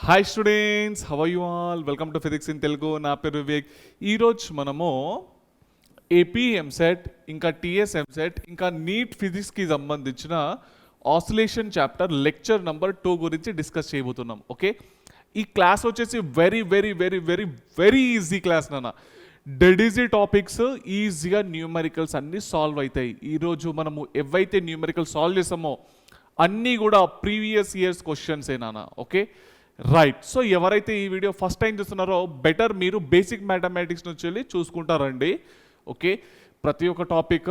Hi students, how are you all? Welcome to physics in Telugu. నా పేరు వివేక్. ఈరోజు మనము ఏపీ ఎంసెట్, ఇంకా టీఎస్ ఎంసెట్, ఇంకా నీట్ ఫిజిక్స్కి సంబంధించిన ఆసిలేషన్ చాప్టర్ లెక్చర్ నెంబర్ 2 గురించి డిస్కస్ చేయబోతున్నాం. ఓకే, ఈ క్లాస్ వచ్చేసి very very very very very easy class నాన్న. డెడ్ ఈజీ టాపిక్స్, ఈజీగా న్యూమరికల్స్ అన్నీ సాల్వ్ అవుతాయి. ఈరోజు మనము ఏవైతే న్యూమరికల్ సాల్వ్ చేసామో అన్నీ కూడా ప్రీవియస్ ఇయర్స్ క్వశ్చన్స్ ఏనా. Okay right. సో ఎవరైతే ఈ వీడియో ఫస్ట్ టైం చూస్తున్నారో బెటర్ మీరు బేసిక్ మ్యాథమెటిక్స్ నుంచి వెళ్ళి చూసుకుంటారండి. ఓకే, ప్రతి ఒక్క టాపిక్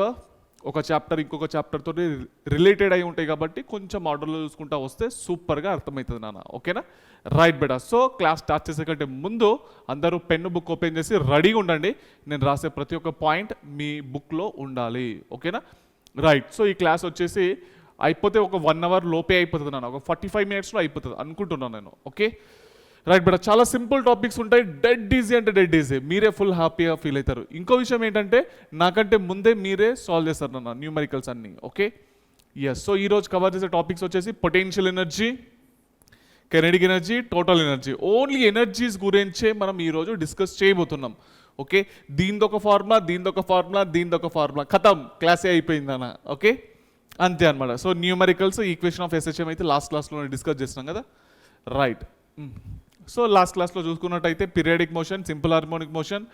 ఒక చాప్టర్ ఇంకొక చాప్టర్తో రిలేటెడ్ అయి ఉంటాయి కాబట్టి కొంచెం ఆర్డర్లో చూసుకుంటా వస్తే సూపర్గా అర్థమవుతుంది నాన్న. ఓకేనా, రైట్ బెటా. సో క్లాస్ స్టార్ట్ చేసే కంటే ముందు అందరూ పెన్ను బుక్ ఓపెన్ చేసి రెడీగా ఉండండి. నేను రాసే ప్రతి ఒక్క పాయింట్ మీ బుక్లో ఉండాలి. ఓకేనా, రైట్. సో ఈ క్లాస్ వచ్చేసి అయిపోతే ఒక 1 అవర్ లోపే అయిపోతుంది నాన్న, ఒక 45 మినిట్స్లో అయిపోతుంది అనుకుంటున్నాను నేను. ఓకే రైట్ బట్ చాలా సింపుల్ టాపిక్స్ ఉంటాయి. డెడ్ ఈజీ అంటే డెడ్ ఈజీ, మీరే ఫుల్ హ్యాపీగా ఫీల్ అవుతారు. ఇంకో విషయం ఏంటంటే నాకంటే ముందే మీరే సాల్వ్ చేస్తారు నాన్న న్యూమరికల్స్ అన్నీ. Okay yes. సో ఈరోజు కవర్ చేసే టాపిక్స్ వచ్చేసి potential energy, kinetic energy, total energy. Only energies గురించే మనం ఈరోజు డిస్కస్ చేయబోతున్నాం. ఓకే, దీనిదొక ఫార్ములా, దీనిదొక ఫార్ములా, దీనిదొక ఫార్ములా, ఖతం, క్లాసే అయిపోయిందన్న. ఓకే అంతే అనమాట. So numericals, equation of SHM అయితే లాస్ట్ క్లాస్లో డిస్కస్ చేస్తున్నాం కదా. రైట్. సో లాస్ట్ క్లాస్లో చూసుకున్నట్టయితే periodic motion, simple harmonic motion,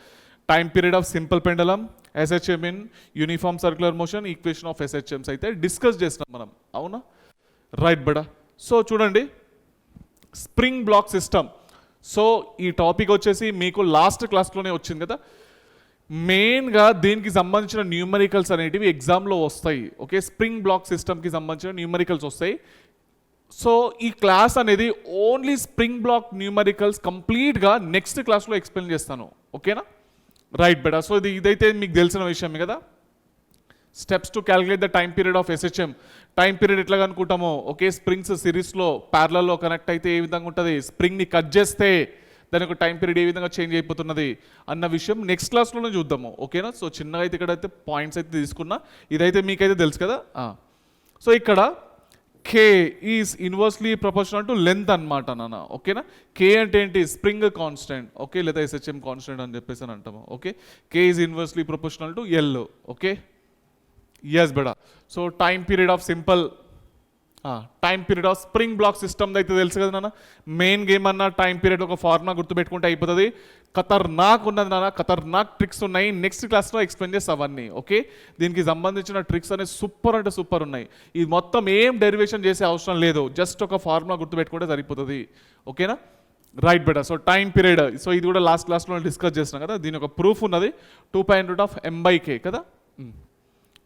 time period of simple pendulum, SHM in uniform circular motion, equation of ఎస్హెచ్ఎంస్ అయితే డిస్కస్ చేస్తున్నాం మనం. అవునా, రైట్ బడా. సో చూడండి, స్ప్రింగ్ బ్లాక్ సిస్టమ్. సో ఈ టాపిక్ వచ్చేసి మీకు లాస్ట్ క్లాస్లోనే వచ్చింది కదా. మెయిన్గా దీనికి సంబంధించిన న్యూమరికల్స్ అనేటివి ఎగ్జామ్లో వస్తాయి. ఓకే, స్ప్రింగ్ బ్లాక్ సిస్టమ్కి సంబంధించిన న్యూమరికల్స్ వస్తాయి. సో ఈ క్లాస్ అనేది ఓన్లీ స్ప్రింగ్ బ్లాక్ న్యూమరికల్స్ కంప్లీట్గా నెక్స్ట్ క్లాస్లో ఎక్స్ప్లెయిన్ చేస్తాను. ఓకేనా, రైట్ బెటా. సో ఇదైతే మీకు తెలిసిన విషయమే కదా. Steps to calculate the time period of SHM. Time period ఎట్లా అనుకుంటామో, ఓకే, స్ప్రింగ్స్ సిరీస్లో ప్యారలల్లో కనెక్ట్ అయితే ఏ విధంగా ఉంటుంది, స్ప్రింగ్ని కట్ చేస్తే దాని ఒక టైం పీరియడ్ ఏ విధంగా చేంజ్ అయిపోతున్నది అన్న విషయం నెక్స్ట్ క్లాస్లోనే చూద్దాము. ఓకేనా. సో చిన్నగా అయితే ఇక్కడైతే పాయింట్స్ అయితే తీసుకున్నా, ఇదైతే మీకైతే తెలుసు కదా. సో ఇక్కడ K is inversely proportional to length అనమాట నాన్న. ఓకేనా, కే అంటే ఏంటి, స్ప్రింగ్ కాన్స్టెంట్. ఓకే, లేదా ఎస్హెచ్ఎం కాన్స్టెంట్ అని చెప్పేసి అని అంటాము. Okay, K is inversely proportional to L. Okay yes బెడా. So time period of simple, time period of spring block system అయితే తెలుసు కదా నాన్న. మెయిన్ గేమ్ అన్న టైం పీరియడ్ ఒక ఫార్ములా గుర్తుపెట్టుకుంటే అయిపోతుంది. ఖతర్నాక్ ఉన్నది నాన్న, ఖతర్నాక్ ట్రిక్స్ ఉన్నాయి. నెక్స్ట్ క్లాస్లో ఎక్స్ప్లెయిన్ చేస్తా అవన్నీ. ఓకే, దీనికి సంబంధించిన ట్రిక్స్ అనేవి సూపర్ అంటే సూపర్ ఉన్నాయి. ఇది మొత్తం ఏం డెరివేషన్ చేసే అవసరం లేదు, జస్ట్ ఒక ఫార్ములా గుర్తుపెట్టుకుంటే సరిపోతుంది. ఓకేనా, రైట్ బెటా. సో టైం పీరియడ్, సో ఇది కూడా లాస్ట్ క్లాస్లో డిస్కస్ చేస్తున్నాం కదా. దీని ఒక ప్రూఫ్ ఉన్నది, 2π√m/k కదా.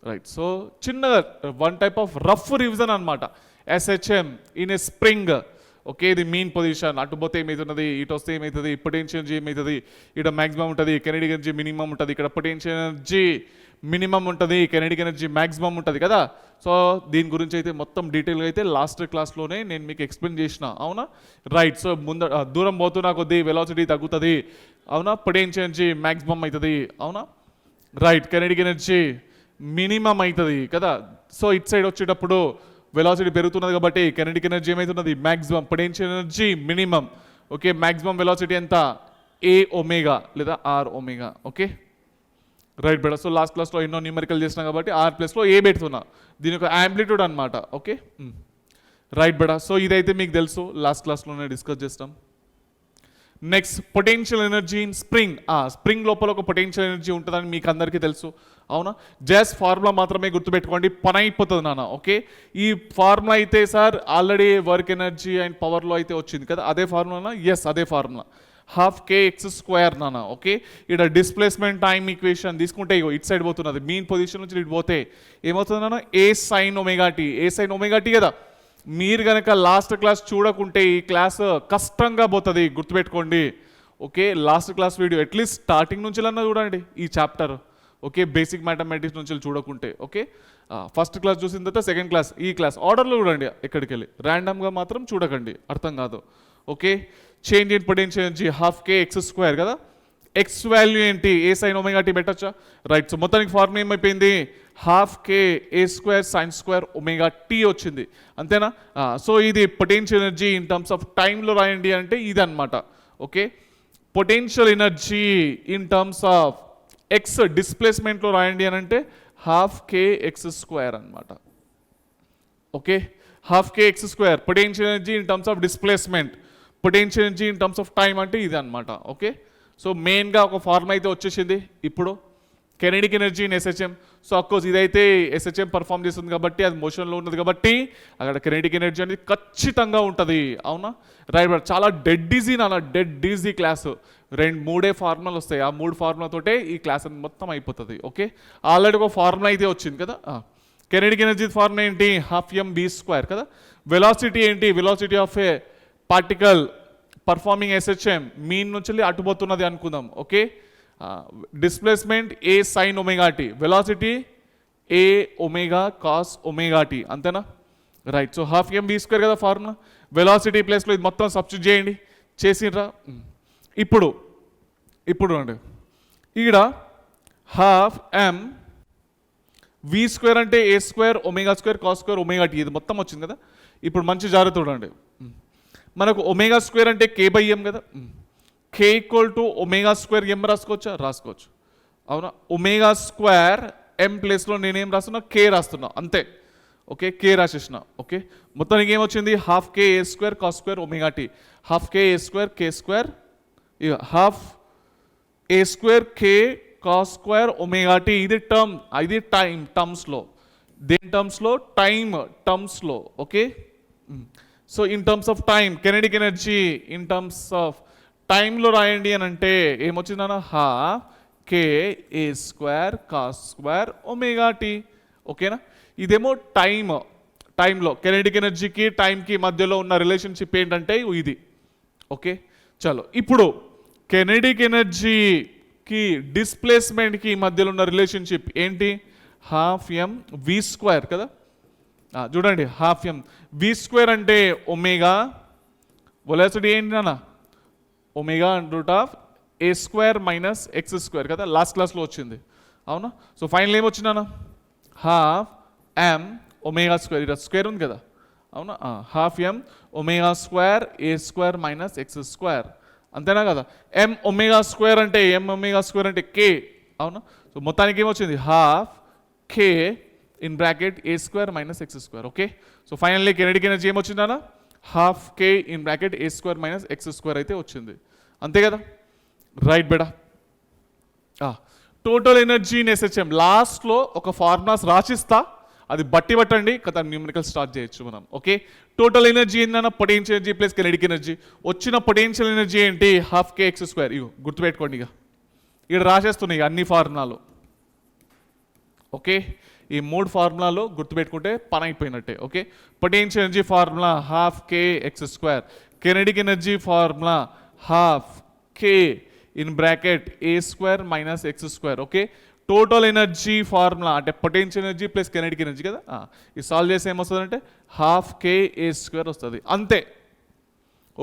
రైట్. సో చిన్నగా one type of rough revision అనమాట. SHM in a spring. Okay, ఇది మీన్ పొజిషన్, అటు పోతే ఏమవుతున్నది, ఇటు వస్తే ఏమవుతుంది, పొటెన్షియల్ ఎనర్జీ ఏమవుతుంది, ఇక్కడ మ్యాక్సిమం ఉంటుంది, కెనెడిక్ ఎనర్జీ మినిమం ఉంటుంది, ఇక్కడ పొటెన్షియల్ ఎనర్జీ మినిమం ఉంటుంది, కెనెడిక్ ఎనర్జీ మ్యాక్సిమం ఉంటుంది కదా. సో దీని గురించి అయితే మొత్తం డీటెయిల్గా అయితే లాస్ట్ క్లాస్లోనే నేను మీకు ఎక్స్ప్లెయిన్ చేసిన. అవునా, రైట్. సో దూరం పోతున్నా కొద్దీ వెలాసిటీ తగ్గుతుంది. అవునా, పొటెన్షియల్ ఎనర్జీ మ్యాక్సిమం అవుతుంది. అవునా, రైట్. కెనెడిక్ ఎనర్జీ మినిమం అవుతుంది కదా. సో ఇట్ సైడ్ వచ్చేటప్పుడు వెలాసిటీ పెరుగుతున్నది కాబట్టి కెనెడిక్ ఎనర్జీ ఏమవుతున్నది, maximum. Potential energy minimum. Okay, maximum velocity ఎంత, ఏ ఒమేగా లేదా ఆర్ ఒమేగా. ఓకే రైట్ బెటా. సో లాస్ట్ క్లాస్లో ఎన్నో న్యూమరికల్ చేసినా కాబట్టి ఆర్ ప్లస్లో ఏ పెడుతున్నా, దీని ఒక యాంప్లిట్యూడ్ అనమాట. ఓకే రైట్ బెటా. సో ఇదైతే మీకు తెలుసు, లాస్ట్ క్లాస్లోనే డిస్కస్ చేస్తాం. Next potential energy in spring. Spring లోపల ఒక పొటెన్షియల్ ఎనర్జీ ఉంటుందని మీకు అందరికీ తెలుసు. అవునా, జస్ట్ ఫార్ములా మాత్రమే గుర్తుపెట్టుకోండి, పని అయిపోతుంది నాన్న. ఓకే, ఈ ఫార్ములా అయితే sir already work energy and పవర్లో అయితే వచ్చింది కదా, అదే ఫార్ములా. ఎస్, అదే ఫార్ములా, ½ నాన్న. ఓకే, ఇక్కడ డిస్ప్లేస్మెంట్ టైం ఈక్వేషన్ తీసుకుంటే ఇటు సైడ్ పోతున్నది, మీన్ పొజిషన్ నుంచి ఇటు పోతే ఏమవుతుంది నాన్న, ఏ సైన్ ఒమేగా టీ. ఏ సైన్ ఒమేగా టీ కదా. మీరు కనుక లాస్ట్ క్లాస్ చూడకుంటే ఈ క్లాస్ కష్టంగా పోతుంది, గుర్తుపెట్టుకోండి. Okay, last class video at least starting నుంచి చూడండి ఈ చాప్టర్. ఓకే, బేసిక్ మ్యాథమెటిక్స్ నుంచి చూడకుంటే. ఓకే, ఫస్ట్ క్లాస్ చూసిన తర్వాత సెకండ్ క్లాస్, ఈ క్లాస్ ఆర్డర్లో చూడండి. ఎక్కడికి వెళ్ళి ర్యాండమ్గా మాత్రం చూడకండి, అర్థం కాదు. Okay, change in potential energy ½ కదా. ఎక్స్ వాల్యూ ఏంటి, ఏ సైన్ ఒమేగా టీ పెట్టచ్చా. రైట్. సో మొత్తానికి ఫార్ములా ఏమైపోయింది, half K A square sine square omega T వచ్చింది, అంతేనా? సో ఇది potential energy in terms of టైంలో రాయండి అంటే ఇది అనమాట. Okay, potential energy in terms of X డిస్ప్లేస్మెంట్లో రాయండి అని అంటే హాఫ్ కే ఎక్స్ స్క్వేర్ అనమాట. Okay, half K X square potential energy in terms of displacement, potential energy in terms of time అంటే ఇది అనమాట. ఓకే, సో మెయిన్గా ఒక ఫార్ములా అయితే వచ్చేసింది ఇప్పుడు, kinetic energy in SHM. So of course ఇదైతే ఎస్హెచ్ఎం పర్ఫామ్ చేస్తుంది కాబట్టి అది మోషన్లో ఉన్నది కాబట్టి అక్కడ కెనెడిక్ ఎనర్జీ అనేది ఖచ్చితంగా ఉంటుంది, అవునా? రైట్ బట్ చాలా డెడ్ ఈజీ నాన్న, డెడ్ ఈజీ క్లాసు. మూడే ఫార్ములాలు వస్తాయి, ఆ 3 ఫార్ములాతోటే ఈ క్లాస్ అనేది మొత్తం అయిపోతుంది. ఓకే, ఆల్రెడీ ఒక ఫార్ములా అయితే వచ్చింది కదా, కెనెడిక్ ఎనర్జీ ఫార్ములా ఏంటి? హాఫ్ ఎం బీ స్క్వేర్ కదా. వెలాసిటీ ఏంటి? Velocity of A particle performing SHM mean నుంచి అటుపోతున్నది అనుకుందాం. ఓకే, డిస్ప్లేస్మెంట్ ఏ సైన్ ఒమేగా టీ, వెలాసిటీ ఏ ఒమేగా కాస్ ఒమేగా టీ, అంతేనా? Right, so half M B square కదా ఫార్ములా. వెలాసిటీ ప్లేస్లో ఇది మొత్తం సబ్స్టిట్యూట్ చేయండి, చేసిండ్రా? ఇప్పుడు అండి ఇక్కడ హాఫ్ ఎం వి స్క్వేర్ అంటే A square omega square cos square omega T, ఇది మొత్తం వచ్చింది కదా. ఇప్పుడు మంచి జాగ్రత్త చూడండి, మనకు ఒమేగా స్క్వేర్ అంటే కే బై ఎం కదా, కే ఈక్వల్ టు ఒమేగా స్క్వేర్ ఎం రాసుకోవచ్చా? రాసుకోవచ్చు, అవునా? ఒమేగా స్క్వేర్ ఎం ప్లేస్లో నేనేం రాస్తున్నా? కే రాస్తున్నా, అంతే. ఓకే, కే రాసేసిన. ఓకే, మొత్తానికి ఏమొచ్చింది? Half K A square cos square omega T, half K A square K square, half A square K cos square omega T. ఇది టర్మ్, ఇది టైం టర్మ్స్లో, దేని టర్మ్స్లో? టైం టర్మ్స్లో. Okay, so in terms of time kinetic energy in terms of టైంలో రాయండి అని అంటే ఏమొచ్చిందన్న? Half K A square cos square omega T. ఓకేనా? ఇదేమో టైంలో కెనెడిక్ ఎనర్జీకి టైంకి మధ్యలో ఉన్న రిలేషన్షిప్ ఏంటంటే ఇది. ఓకే, చలో ఇప్పుడు కెనెడిక్ ఎనర్జీకి డిస్ప్లేస్మెంట్కి మధ్యలో ఉన్న రిలేషన్షిప్ ఏంటి? హాఫ్ ఎం వి స్క్వేర్ కదా. చూడండి, హాఫ్ ఎం వి స్క్వేర్ అంటే ఒమేగా, వెలాసిటీ ఏంటి నాన్న? Omega root of A square minus X square కదా, లాస్ట్ క్లాస్లో వచ్చింది, అవునా? సో ఫైనల్ ఏమొచ్చిందన్న? హాఫ్ ఎం ఒమేగా స్క్వేర్, ఇక్కడ స్క్వేర్ ఉంది కదా, అవునా? Half M omega square A square minus X square, అంతేనా కదా? ఎం ఒమేగా స్క్వేర్ అంటే కే, అవునా? సో మొత్తానికి ఏమొచ్చింది? Half K in bracket A square minus X square. Okay, so finally kinetic energy ఏమొచ్చిందన్న? Half K in bracket A square minus X square అయితే వచ్చింది, అంతే కదా? రైట్ బేటా. టోటల్ ఎనర్జీ ఇన్ ఎస్హెచ్ఎం లాస్ట్లో ఒక ఫార్ములాస్ రాసిస్తా, అది బట్టి పట్టండి కదా, న్యూమరికల్ స్టార్ట్ చేయొచ్చు మనం. ఓకే, టోటల్ ఎనర్జీ ఏంటన్నా? Potential energy plus kinetic energy. వచ్చిన పొటెన్షియల్ ఎనర్జీ ఏంటి? Half K X square. ఇగో గుర్తుపెట్టుకోండి, ఇక ఇక్కడ రాసేస్తున్నాయి అన్ని ఫార్ములాలు. ఓకే, ఈ 3 ఫార్ములాలు గుర్తుపెట్టుకుంటే పని అయిపోయినట్టే. Okay, potential energy formula half K X square, kinetic energy formula half K in bracket A square minus X square. Okay, total energy formula అంటే potential energy plus kinetic energy కదా, ఇది సాల్వ్ చేస్తే ఏమొస్తుంది అంటే హాఫ్ కే ఏ స్క్వేర్ వస్తుంది, అంతే.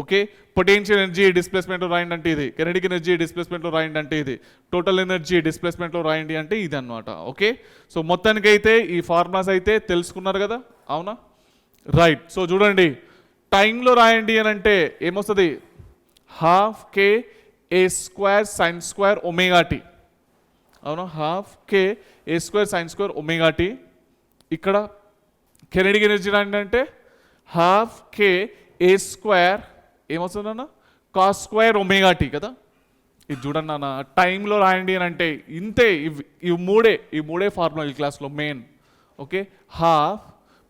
Okay, potential energy డిస్ప్లేస్మెంట్లో రాయండి అంటే ఇది, కెనెడిక్ ఎనర్జీ డిస్ప్లేస్మెంట్లో రాయండి అంటే ఇది, టోటల్ ఎనర్జీ డిస్ప్లేస్మెంట్లో రాయండి అంటే ఇది అనమాట. ఓకే, సో మొత్తానికైతే ఈ ఫార్ములాస్ అయితే తెలుసుకున్నారు కదా, అవునా? రైట్, సో చూడండి, టైంలో రాయండి అని అంటే ఏమొస్తుంది? Half K A square sine square omega T, అవునా? Half K A square sine square omega T. ఇక్కడ కెనెడిక్ ఎనర్జీ రాయండి అంటే హాఫ్ కే ఏ స్క్వేర్ ఏమొస్తుందన్న? కాస్ స్క్వేర్ ఒమేగా టీ కదా. ఇది చూడండి అన్న, టైంలో రాయండి అని అంటే ఇంతే, ఈ మూడే ఫార్ములా ఈ క్లాస్లో main. Okay, half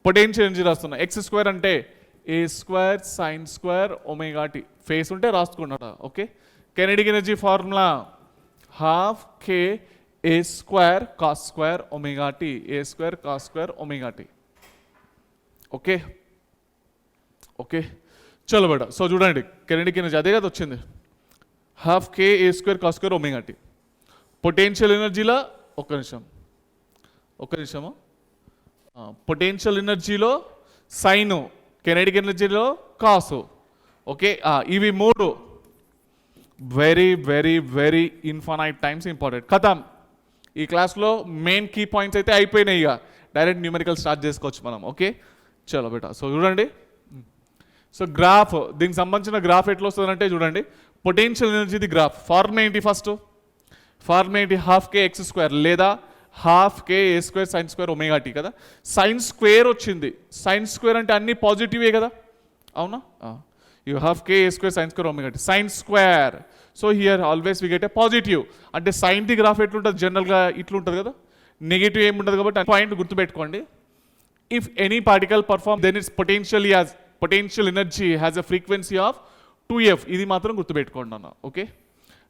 potential energy రాస్తున్నా, ఎక్స్ స్క్వేర్ అంటే A square sine square omega T, phase ఉంటే రాసుకున్నారా. Okay, kinetic energy formula half K A square cos square omega T, A square cos square omega T. Okay okay, చలో బేట. So చూడండి, kinetic energy అదే కదా వచ్చింది, half K A square cos square omega T. Potential ఎనర్జీలో ఒక్క నిమిషము, potential ఎనర్జీలో సైను, కెనెడిక్ ఎనర్జీలో కాసు. ఓకే, ఇవి 3 very very very infinite times important. కథం ఈ క్లాస్లో మెయిన్ కీ పాయింట్స్ అయితే అయిపోయినాయి, ఇక డైరెక్ట్ న్యూమెరికల్ స్టార్ట్ చేసుకోవచ్చు మనం. ఓకే చలో బేటా. సో చూడండి, సో గ్రాఫ్, దీనికి సంబంధించిన గ్రాఫ్ ఎట్లా వస్తుందంటే చూడండి, పొటెన్షియల్ ఎనర్జీది గ్రాఫ్ ఫార్ములా ఏంటి? ఫస్ట్ ఫార్ములా ఏంటి? హాఫ్ కే ఎక్స్ స్క్వేర్ లేదా half K A square sine square omega T కదా. సైన్ స్క్వేర్ వచ్చింది, సైన్ స్క్వేర్ అంటే అన్ని పాజిటివే కదా, అవునా? U half K A square sine square omega T sine square. So here always we get a positive. అంటే sine the graph ఎట్లుంటుంది? జనరల్గా ఇట్లుంటుంది కదా, నెగిటివ్ ఏమి ఉండదు కాబట్టి పాయింట్ గుర్తుపెట్టుకోండి. If any particle perform then its potential energy has a frequency of 2f. ఇది మాత్రం గుర్తుపెట్టుకోండి అన్న. Okay,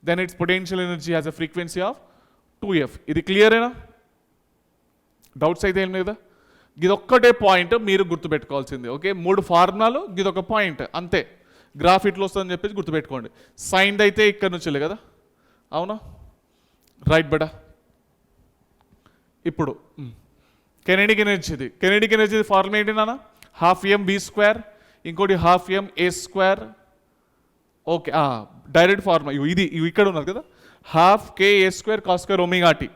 then its potential energy has a frequency of 2f. ఇది క్లియరేనా? డౌట్స్ అయితే ఏం లేదా? ఇదొక్కటే పాయింట్ మీరు గుర్తుపెట్టుకోవాల్సింది. ఓకే, 3 ఫార్ములాలు, ఇదొక పాయింట్ అంతే. గ్రాఫ్ ఇట్లా వస్తుందని చెప్పేసి గుర్తుపెట్టుకోండి. సైన్ అయితే ఇక్కడ నుంచి కదా, అవునా? రైట్ బడా. ఇప్పుడు కెనెడిక్ ఎనర్జీది ఫార్ములా ఏంటి నాన్న? హాఫ్ ఎం బి స్క్వేర్, ఇంకోటి half M A square. Okay, direct formula ఇది ఇక్కడ ఉన్నది కదా, half K A square cos square omega T,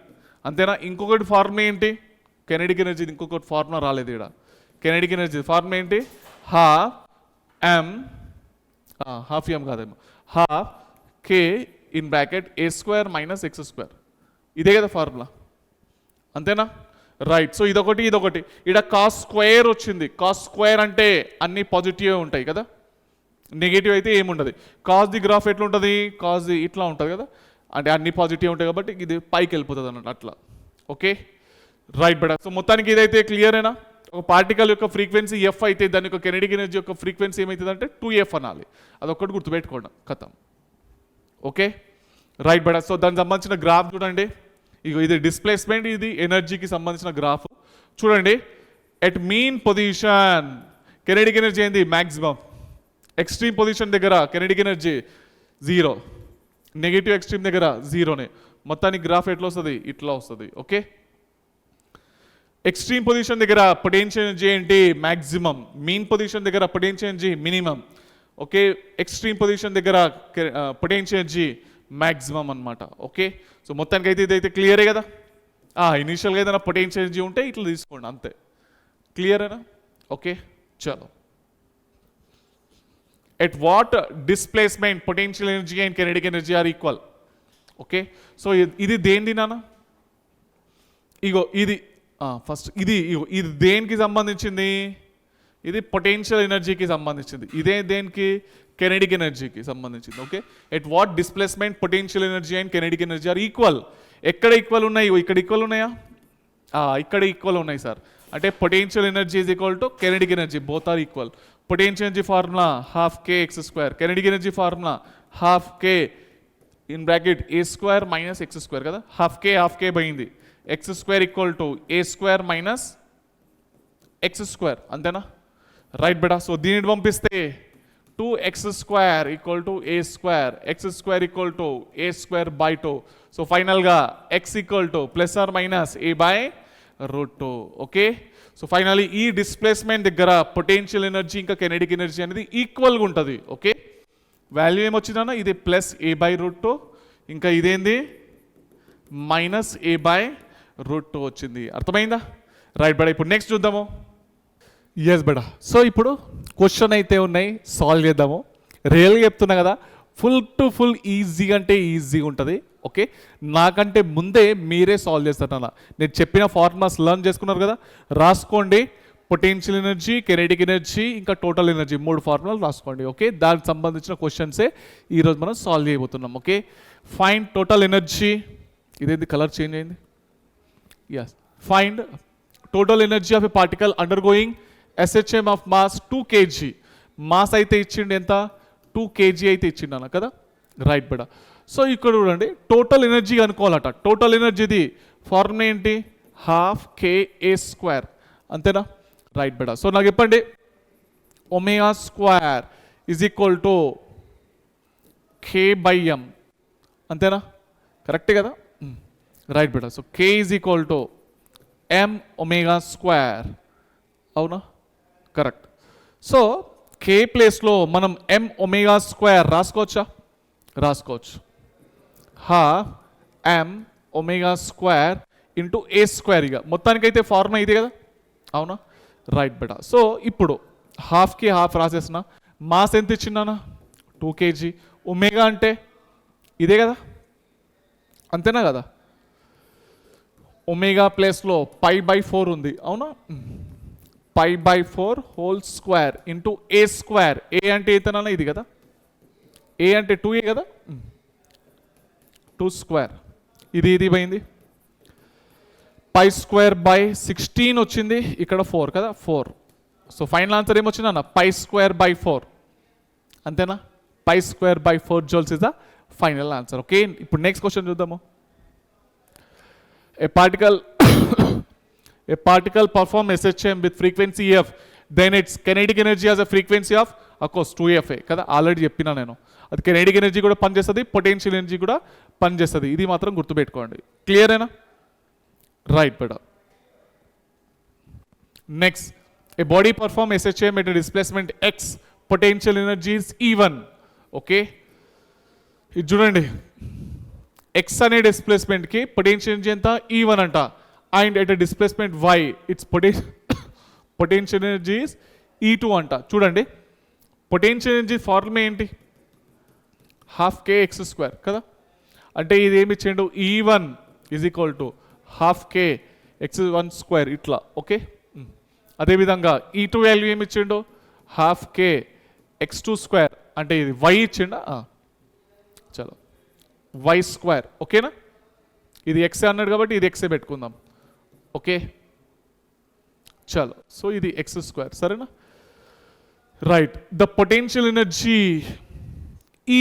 అంతేనా? ఇంకొకటి ఫార్ములా ఏంటి? కెనెడిక్ ఎనర్జీ ఇంకొకటి ఫార్ములా రాలేదు ఇక్కడ. కెనెడిక్ ఎనర్జీ ఫార్ములా ఏంటి? హాఫ్ ఎం కాదేమో, half K in bracket A square minus X square. ఇదే కదా ఫార్ములా, అంతేనా? రైట్. సో ఇదొకటి ఇక్కడ కాస్ స్క్వేర్ వచ్చింది. కాస్ స్క్వేర్ అంటే అన్ని పాజిటివ్ ఉంటాయి కదా, నెగిటివ్ అయితే ఏముండదు. కాస్ ది గ్రాఫ్ ఎట్లా ఉంటుంది? కాస్ ది ఇట్లా ఉంటుంది కదా, అంటే అన్ని పాజిటివ్ ఉంటాయి కాబట్టి ఇది పైకి వెళ్ళిపోతుంది అన్నట్టు అట్లా. Okay right బెడా. సో మొత్తానికి ఇదైతే క్లియరేనా? ఒక పార్టికల్ యొక్క ఫ్రీక్వెన్సీ ఎఫ్ అయితే దాని యొక్క కెనెడిక్ ఎనర్జీ యొక్క ఫ్రీక్వెన్సీ ఏమవుతుంది అంటే 2f అనాలి. అదొక్కటి గుర్తుపెట్టుకోండి, కథం. Okay right బెడా. సో దానికి సంబంధించిన గ్రాఫ్ చూడండి, ఇది డిస్ప్లేస్మెంట్, ఇది ఎనర్జీకి సంబంధించిన గ్రాఫ్ చూడండి. ఎట్ మీన్ పొజిషన్ కెనెడిక్ ఎనర్జీ ఏంది? మ్యాక్సిమం. ఎక్స్ట్రీమ్ పొజిషన్ దగ్గర కెనెడిక్ ఎనర్జీ 0, నెగిటివ్ ఎక్స్ట్రీమ్ దగ్గర 0నే. మొత్తానికి గ్రాఫ్ ఎట్లా వస్తుంది? ఇట్లా వస్తుంది. ఓకే, ఎక్స్ట్రీమ్ పొజిషన్ దగ్గర పొటెన్షియల్ ఎనర్జీ ఏంటి? మ్యాక్సిమం. మీన్ పొజిషన్ దగ్గర potential energy minimum. Okay, extreme position దగ్గర పొటెన్షియల్ ఎనర్జీ మ్యాక్సిమం అనమాట. ఓకే, సో మొత్తానికి అయితే ఇదైతే క్లియరే కదా. ఇనీషియల్గా ఏదైనా పొటెన్షియల్ ఎనర్జీ ఉంటే ఇట్లా తీసుకోండి అంతే. క్లియరేనా? ఓకే చలో. At what displacement potential energy and kinetic energy are equal? Okay, so ఇది దేనిది నాన్న? ఇది ఫస్ట్ ఇది దేనికి సంబంధించింది? ఇది పొటెన్షియల్ ఎనర్జీకి సంబంధించింది. ఇదే దేనికి? కెనెడిక్ ఎనర్జీకి సంబంధించింది. Okay, at what displacement potential energy and kinetic energy are equal? ఎక్కడ ఈక్వల్ ఉన్నాయి? ఇక్కడ ఈక్వల్ ఉన్నాయా? ఇక్కడ ఈక్వల్ ఉన్నాయి సార్. అంటే potential energy is equal to kinetic energy, both are equal. Potential energy formula half K X square, kinetic energy formula half K in bracket A square minus X square కదా. Half K పోయింది, X square equal to A square minus X square, అంతేనా? Right బెటా. So దీనిని పంపిస్తే 2x square equal to A square, X square equal to A square by 2. So ఫైనల్గా X equal to plus or minus A by √2. Okay, so finally ఈ displacement దగ్గర potential energy ఇంకా kinetic energy అనేది ఈక్వల్గా ఉంటుంది. Okay, value ఏమొచ్చిందన్న? ఇది plus A by √2, ఇంకా ఇదేంది మైనస్ ఏ బై √2 వచ్చింది. అర్థమైందా? రైట్ బడా. ఇప్పుడు నెక్స్ట్ చూద్దాము. ఎస్ బడా. సో ఇప్పుడు క్వశ్చన్ అయితే ఉన్నాయి, సాల్వ్ చేద్దాము. రియల్గా చెప్తున్నా కదా, ఫుల్ టు ఫుల్ ఈజీ అంటే ఈజీగా ఉంటుంది. ఓకే, నాకంటే ముందే మీరే సాల్వ్ చేస్తారన్న. నేను చెప్పిన ఫార్ములాస్ లర్న్ చేసుకున్నారు కదా, రాసుకోండి. పొటెన్షియల్ ఎనర్జీ, కెనెడిక్ ఎనర్జీ, ఇంకా టోటల్ ఎనర్జీ, 3 ఫార్ములాలు రాసుకోండి. ఓకే, దానికి సంబంధించిన క్వశ్చన్సే ఈరోజు మనం సాల్వ్ చేయబోతున్నాం. Okay, find total energy. ఇదేంది కలర్ చేంజ్ అయింది? Yes, find total energy of a particle undergoing SHM ఆఫ్ మాస్ 2 kg. మాస్ అయితే ఇచ్చిండు ఎంత? 2 kg అయితే ఇచ్చిండు అన్న కదా. రైట్ బడా. సో ఇక్కడ చూడండి, టోటల్ ఎనర్జీ అనుకోవాలట. టోటల్ ఎనర్జీది ఫార్ములా ఏంటి? హాఫ్ కే ఏ స్క్వేర్, అంతేనా? రైట్ బడా. సో నాకు చెప్పండి, omega square is equal to K by M, అంతేనా? కరెక్ట్ కదా. రైట్ బేటా. So K is equal to M omega square, అవునా? కరెక్ట్. సో కే ప్లేస్లో మనం ఎం ఒమేగా స్క్వేర్ రాసుకోవచ్చా? రాసుకోవచ్చు. Half M omega square into A square. ఇక మొత్తానికైతే ఫార్ములా ఇదే కదా, అవునా? రైట్ బేటా. సో ఇప్పుడు హాఫ్కి హాఫ్ రాసేసిన. మాస్ ఎంత ఇచ్చిందానా? 2 kg. ఒమేగా అంటే ఇదే కదా, అంతేనా కదా? ఒమేగా ప్లేస్లో π/4 ఉంది, అవునా? π/4 whole square into A square. ఏ అంటే ఏతనా? ఇది కదా. ఏ అంటే 2a కదా, 2 స్క్వేర్. ఇది పోయింది. π²/16 వచ్చింది, ఇక్కడ 4 కదా, 4. సో ఫైనల్ ఆన్సర్ ఏమొచ్చింది అన్న? π²/4. అంతేనా? π²/4 joules is the final answer. Okay, ఇప్పుడు నెక్స్ట్ క్వశ్చన్ చూద్దాము. A particle perform SHM with frequency f, then its kinetic energy has a frequency of course 2fa కదా, ఆల్రెడీ చెప్పినా నేను. అది కినెటిక్ ఎనర్జీ కూడా పనిచేస్తుంది, పొటెన్షియల్ ఎనర్జీ కూడా పనిచేస్తుంది. ఇది మాత్రం గుర్తుపెట్టుకోండి. క్లియరేనా? రైట్ బేటా. Next, a body perform SHM at displacement x, potential energy is E1. Okay, ఇది చూడండి. x అనే డిస్ప్లేస్మెంట్కి పొటెన్షియల్ ఎనర్జీ ఎంత? E1 అంట. And at displacement y it's potential energy is E2 అంట. చూడండి, పొటెన్షియల్ ఎనర్జీ ఫార్ములా ఏంటి? 12kx² కదా. అంటే ఇది ఏమి ఇచ్చిండు? E1 is equal to 12kx1² ఇట్లా. ఓకే, అదేవిధంగా E2 వాల్యూ ఏమి ఇచ్చిండు? 12kx2². అంటే ఇది y ఇచ్చిండా? చలో, y². ఓకేనా? ఇది x అన్నాడు కాబట్టి ఇది x పెట్టుకుందాం. ఓకే, చలో. సో ఇది x², సరేనా? Right. The potential energy E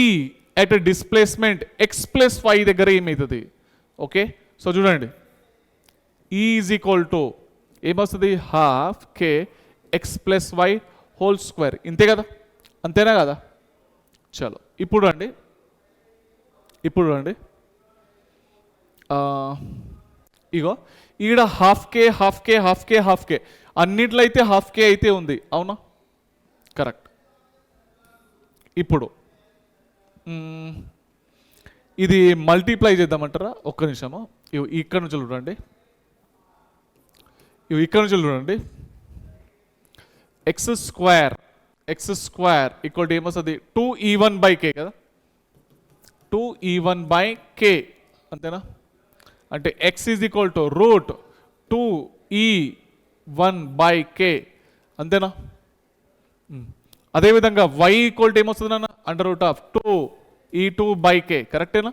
at a displacement x+y దగ్గర ఏమవుతుంది? ఓకే, సో చూడండి, E ఈజ్ ఈక్వల్ టు ఏమొస్తుంది? 12kx+y whole square. ఇంతే కదా, అంతేనా కదా? చలో, ఇప్పుడు రండి ఇగో ఈడ 12k అన్నిట్లో అయితే 12k అయితే ఉంది, అవునా? కరెక్ట్. ఇప్పుడు ఇది మల్టిప్లై చేద్దామంటారా? ఒక్క నిమిషము. ఇక్కడ నుంచి చూడండి, x² ఈక్వల్ టు ఏమొస్తుంది? 2e1/k కదా, 2e1/k అంతేనా? అంటే x is equal to root 2e1/k అంతేనా? అదేవిధంగా y ఈక్వల్ టు ఏమొస్తుంది అన్న? √2e2/k. కరెక్టేనా?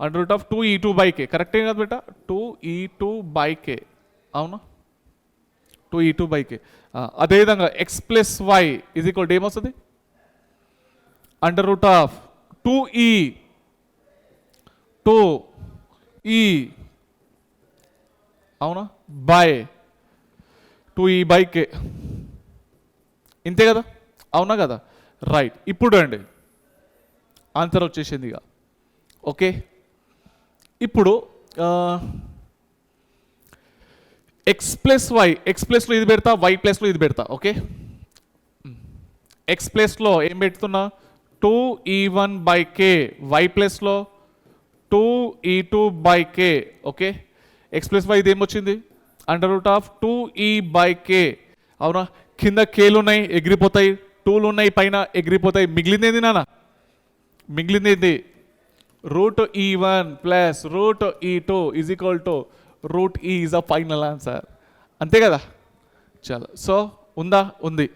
√2e2/k కరెక్టే కదా బేట? 2e2/k, అవునా? 2e2/k. అదేవిధంగా x+y ఈజ్ ఈక్వల్ టు ఏమొస్తుంది? √2e అవునా బై 2e/k. ఇంతే కదా, అవునా కదా? రైట్. ఇప్పుడు అండి ఆన్సర్ వచ్చేసింది ఇక. ఓకే, ఇప్పుడు x+y, x+లో ఇది పెడతా, y+లో ఇది పెడతా. ఓకే, x+లో ఏం పెడుతున్నా? 2e1/k, y+లో 2e2/k. ఓకే, x+y ఇది ఏమొచ్చింది? √2e/k, అవునా? కింద కేలు ఉన్నాయి, ఎగిరిపోతాయి. 2లు ఉన్నాయి పైన, ఎగిరిపోతాయి. మిగిలిందేంది నాన్న? మిగిలిందేంది? √e1 plus √e2 is equal to √e is a final answer. అంతే కదా? చలో, సో ఉందా? ఉంది.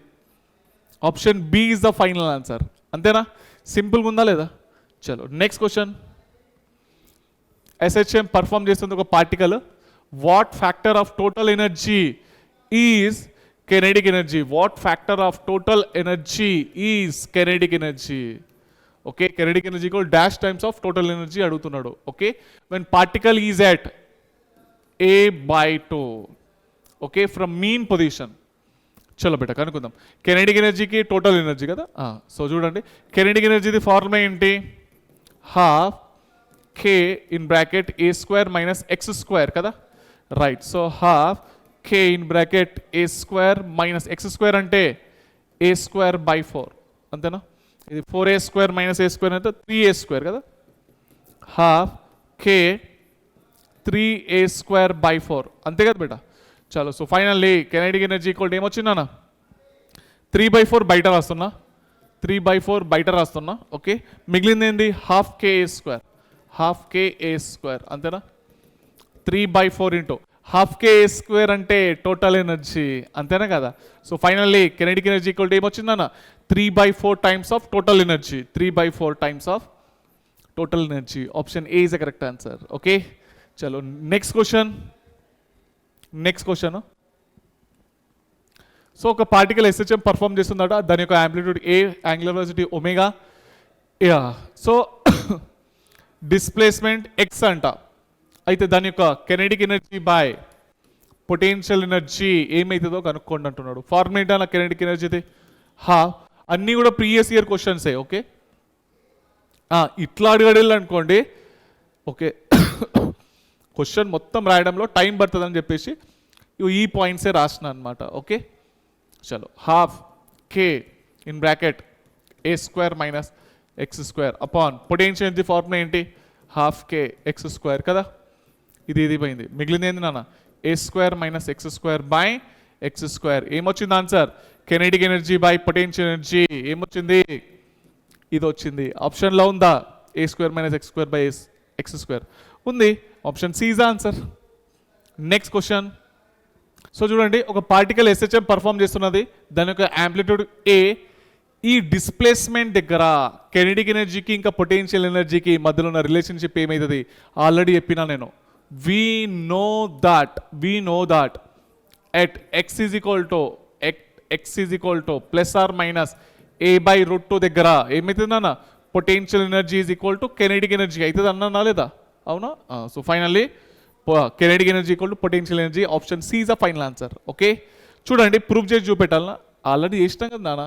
Option B is the final answer. అంతేనా? సింపుల్గా ఉందా లేదా? చలో, నెక్స్ట్ క్వశ్చన్. SHM పర్ఫామ్ చేస్తుంది ఒక particle. What factor of total energy is kinetic energy? What factor of total energy is kinetic energy? Okay, kinetic energy equal dash times of total energy అడుగుతున్నాడు. Okay, when particle is at a/2, okay, from mean position. చలో బేట కనుక్కుందాం. kinetic energy కి total energy కదా. So చూడండి, kinetic energy the formula ఏంటి? 12k in bracket a² minus x² కదా. Right. So 12k in bracket a² minus x² అంటే a²/4 అంతేనా? ఇది 4a² minus a² అంటే 3a² కదా. 12k 3a² 4 అంతే కదా బేట. చలో so finally kinetic energy equal to ఏమొచ్చిందన్న 3/4 బయట రాస్తున్నా, 3/4 బయట రాస్తున్నా. ఓకే, మిగిలింది ఏంది ½ KA², అంతేనా. 3/4 ఇంటూ ½ KA² అంటే టోటల్ ఎనర్జీ, అంతేనా కదా. So finally kinetic energy equal to ఏమొచ్చిందన్న 3/4 times of total energy, 3/4 times of total energy. Option A is the correct answer. Okay చలో నెక్స్ట్ క్వశ్చన్. సో ఒక పార్టికల్ SHM పర్ఫామ్ చేస్తుందట, దాని యొక్క amplitude A, angular velocity omega. So displacement x అంట. అయితే దాని యొక్క kinetic energy by potential energy ఏమైతుందో కనుక్కోండి అంటున్నాడు. ఫార్ములా ఏంటన్నా కెనెటిక్ ఎనర్జీది? అన్నీ కూడా ప్రీవియస్ ఇయర్ క్వశ్చన్సే. ఓకే ఇట్లా అడగడేళ్ళు అనుకోండి. ఓకే క్వశ్చన్ మొత్తం రాయడంలో టైం పడుతుందని చెప్పేసి ఈ పాయింట్సే రాసిన అనమాట. ఓకే చలో ½ K in bracket A² - X² upon potential energy formula ఏంటి ½ KX² కదా. ఇది పోయింది, మిగిలింది ఏంది నాన్న A² - X² బై X². ఏమొచ్చింది answer? Kinetic energy by potential energy ఏమొచ్చింది? ఇది వచ్చింది. ఆప్షన్లో ఉందా A² - X² బై X² ఉంది. Option C is answer. Next question. So చూడండి, ఒక పార్టికల్ SHM పర్ఫామ్ చేస్తున్నది, దాని యొక్క యాంప్లిట్యూడ్ A. ఈ డిస్ప్లేస్మెంట్ దగ్గర కెనెటిక్ ఎనర్జీకి ఇంకా పొటెన్షియల్ ఎనర్జీకి మధ్యలో ఉన్న రిలేషన్షిప్ ఏమవుతుంది? ఆల్రెడీ చెప్పినా నేను. we know that at x is equal to plus or minus a/√2 దగ్గర ఏమవుతుంది అన్న? Potential energy is equal to kinetic energy అవుతుంది అన్నా లేదా? అవునా? So finally kinetic energy equal to potential energy. Option C is the final answer. Okay చూడండి, proof చేసి చూపెట్టాలన్నా, ఆల్రెడీ చేసినాం కదా నాన్న.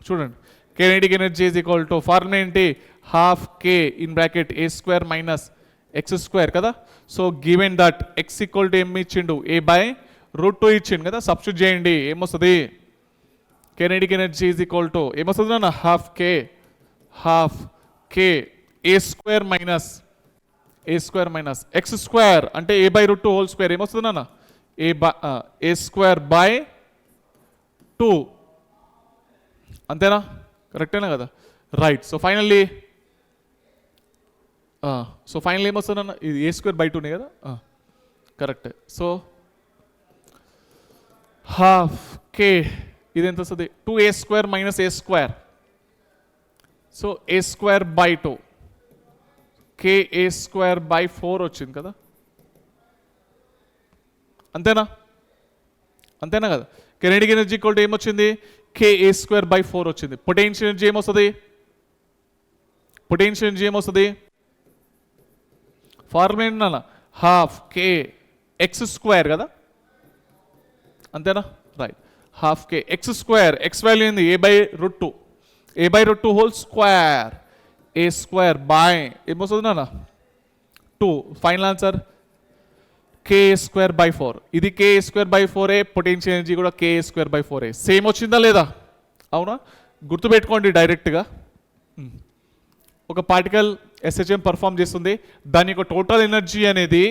చూడండి, kinetic energy is equal to formula ఏంటి ½ K in bracket A² - X² కదా. So given that x equal to ఏమి ఇచ్చిండు? A/√2 ఇచ్చిండు కదా. సబ్స్టిట్యూట్ చేయండి, ఏమొస్తుంది? Kinetic energy is equal to ఏమొస్తుంది అన్న? ½ K A² - X² అంటే A/√2 హోల్ స్క్వేర్ ఏమొస్తుంది అన్న? A² 2 అంతేనా? కరెక్టేనా కదా? రైట్. సో ఫైనల్లీ ఏమొస్తుంది అన్న? ఇది A²/2నే కదా. కరెక్ట్. సో ½ K ఇది ఎంత వస్తుంది? 2A² - A². So A²/2 KA²/4 వచ్చింది కదా. అంతేనా కదా. కెనెటిక్ ఎనర్జీ ఈక్వల్ టు ఏమొచ్చింది? KA²/4 వచ్చింది. పొటెన్షియల్ ఎనర్జీ ఏమొస్తుంది? ఫార్ములా ఏంటన్నా? ½ KX² కదా. అంతేనా? రైట్. ½ KX². X వాల్యూ ఏంది? A/√2 whole square. A² by ఏమొస్తుంది నాన్న? 2. Final answer KA²/4. ఇది KA²/4. పొటెన్షియల్ ఎనర్జీ కూడా KA²/4. సేమ్ వచ్చిందా లేదా? అవునా? గుర్తుపెట్టుకోండి డైరెక్ట్గా. ఒక పార్టికల్ SHM పర్ఫామ్ చేస్తుంది, దాని యొక్క టోటల్ ఎనర్జీ అనేది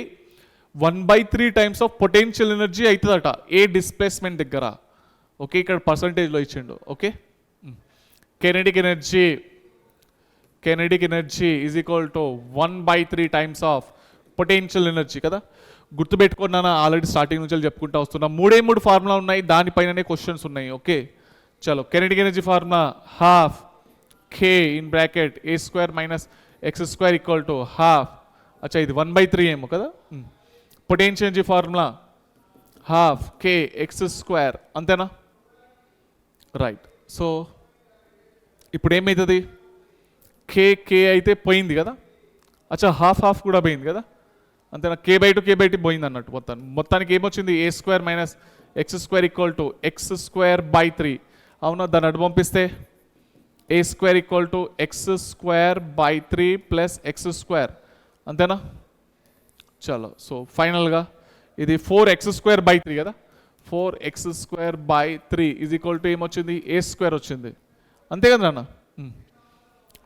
1/3 టైమ్స్ ఆఫ్ పొటెన్షియల్ ఎనర్జీ అవుతుందట ఏ డిస్ప్లేస్మెంట్ దగ్గర. ఓకే ఇక్కడ పర్సంటేజ్లో ఇచ్చిండు. Okay kinetic energy is equal to 1/3 times of potential energy కదా. గుర్తుపెట్టుకున్నాను, ఆల్రెడీ స్టార్టింగ్ నుంచి చెప్పుకుంటా వస్తున్నా. 3 ఫార్ములా ఉన్నాయి, దానిపైననే క్వశ్చన్స్ ఉన్నాయి. ఓకే చలో kinetic energy formula ½ K in bracket A² - X² equal to ½. అచ్చా ఇది 1/3 ఏమో కదా. Potential energy formula ½ KX². అంతేనా? రైట్. సో ఇప్పుడు ఏమవుతుంది? K అయితే పోయింది కదా. అచ్చా ½ కూడా పోయింది కదా. అంతేనా? K/2 పోయింది అన్నట్టు. మొత్తానికి ఏమొచ్చింది? A² - X² equal to X²/3. అవునా? దాన్ని అటు పంపిస్తే A² equal to X²/3 plus X². అంతేనా? చలో సో ఫైనల్గా ఇది 4X²/3 కదా. 4X²/3 ఈజ్ ఈక్వల్ టు ఏమొచ్చింది? A² వచ్చింది. అంతే కదా నాన్న.